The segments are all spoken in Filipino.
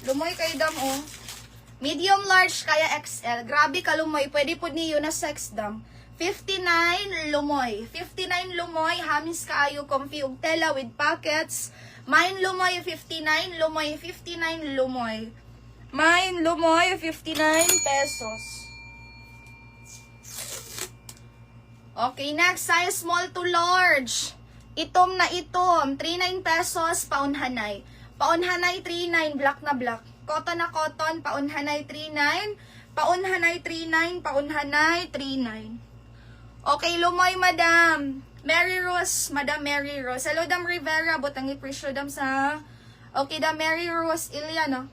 Lumoy kay dam, oh. Medium large kaya XL. Grabe ka lumoy. Pwede po niyo na sex dam. 59 lumoy. 59 lumoy. Hamis kaayo comfy ug tela with pockets. Mine lumoy 59. Lumoy 59 lumoy. Mine lumoy 59 pesos. Okay, next size small to large. Itom na itom. 39 pesos paunhanay. Paunhanay 39, black na black. Cotton na cotton, paunhanay 39. Paunhanay 39, paunhanay 39. Okay, lumoy madam. Mary Rose, Madam Mary Rose. Hello, Dam Rivera. Butang i-presyo dam sa... Okay, Dam Mary Rose. Ilya, no?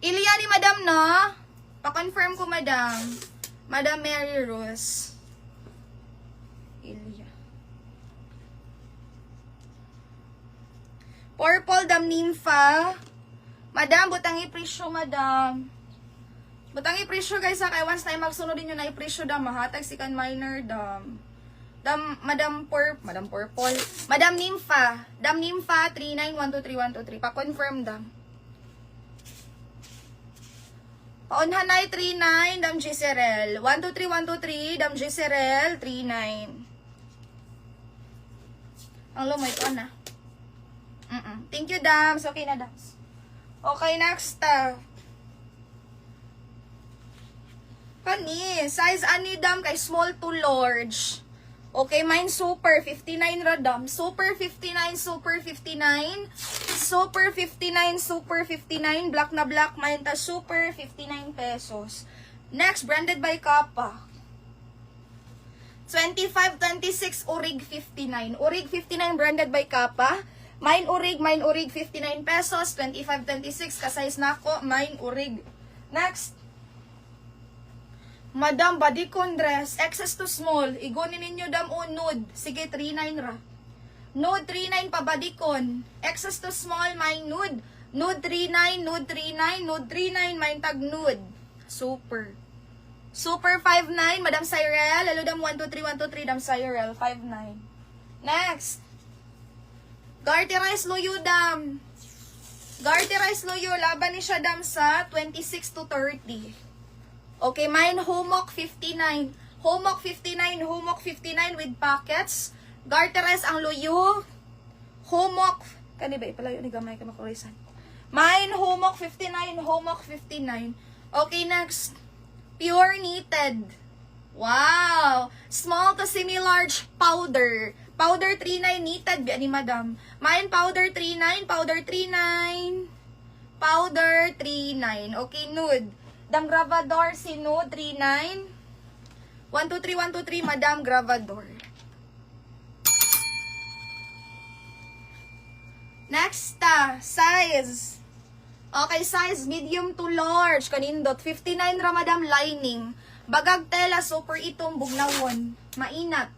Ilya ni madam, no? Pa-confirm ko, madam. Madam Mary Rose. Ilya. Purple, Dam Nympha. Madam, butang i-presyo, madam. Butang i-presyo, guys, ha. Kaya once tayo magsunod din yun na i-presyo, dam. Mahatag si kan minor, dam. Madam Purple. Madam Nympha. Dam Nympha, 39123 Pa-confirm, dam. Paunhanay, 39, Dam Giserel. 123 Dam Giserel, 39. Ang lumoy ko na. Thank you, Dams. Okay na, Dams. Okay, next. Kani, size ani, Dam, kay small to large. Okay, mine super, 59 ra, Dam. Super 59, super 59. Super 59, super 59. Black na black, mine ta super 59 pesos. Next, branded by Kappa. 25-26, Urig 59. Urig 59, branded by Kappa. Mine Urig 59 pesos. 25-26, ka-size na ako. Mine Urig. Next. Madam, bodycon dress. XS to small. Igonin ninyo, dam, o nude. Sige, 39 ra. Nude 39 pa bodycon. XS to small, mine nude. Nude 39, nude 39, nude 39, mine tag nude. Super. Super 59, Madam Cyrel. Hello, dam, 123, Dam Cyrel. 59. Next. Garterize Loyo, dam. Garterize Loyo. Laban ni siya, dam, sa 26 to 30. Okay, mine Homok 59. Homok 59, Homok 59 with pockets. Garteres ang Loyo. Homok. Kani ba? Ipalayo ni gamay ka makurisan. Mine Homok 59, Homok 59. Okay, next. Pure knitted. Wow! Small to semi-large powder. Powder 39 knitted bi ni madam. Mine powder 39, powder 39. Powder 39. Okay, nude. Dam Gravador si nude 39. 123, Madam Gravador. Next, size. Okay, size medium to large. Kanindot. 59 ra, Madam, lining. Bagag tela, super itong bugnawon. Mainat.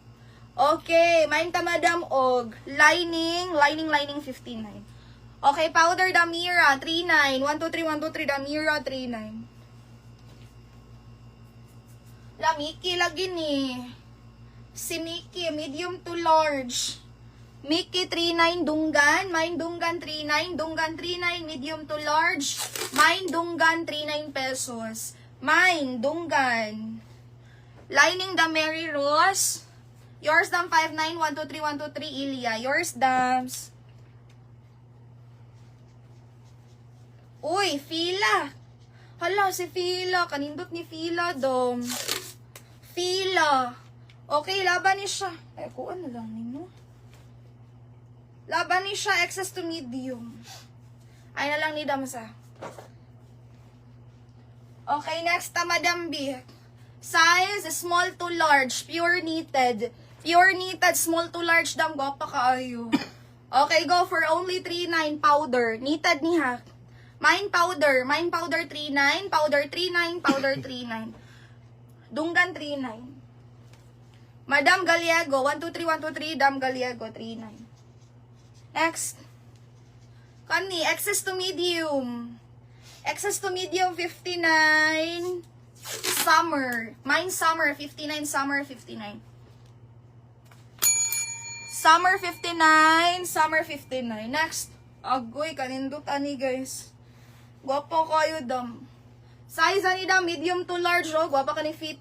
Okay, main ta, Madam, og. Lining 59. Okay, powder Damira, 39. 123, Damira, 39. La, Mickey lagi ni. Si Mickey, medium to large. Mickey 39 Dunggan, mine Dunggan 39, Dunggan 39 medium to large, mine Dunggan 39 pesos. Mine Dunggan. Lining the Mary Rose. Yours dam 59 123 Ilya. Yours dams. Uy, Fila. Hala, si Fila. Kanindot ni Fila, dom. Fila. Okay, laban ni siya. Eh, kuan na lang ninyo. Laban ni siya, excess to medium. Ay na lang ni Damsa. Okay, next ta, Madam B. Size, small to large, pure knitted. Pure knitted, small to large, dam, gwapa kaayo. Okay, go for only 39 powder. Knitted ni ha. Mine powder 39, powder 39, powder 39. Dunggan 39. Madam Gallego, 123, Dam Gallego, 39. Next. Kani, excess to medium. Excess to medium, 59. Summer. Mine summer, 59. Summer, 59. Summer, 59. Summer, 59. Next. Agoy, kanindot ani guys. Gwapo kayo dam. Size ani dam, medium to large, oh. Gwapa ka ni fit.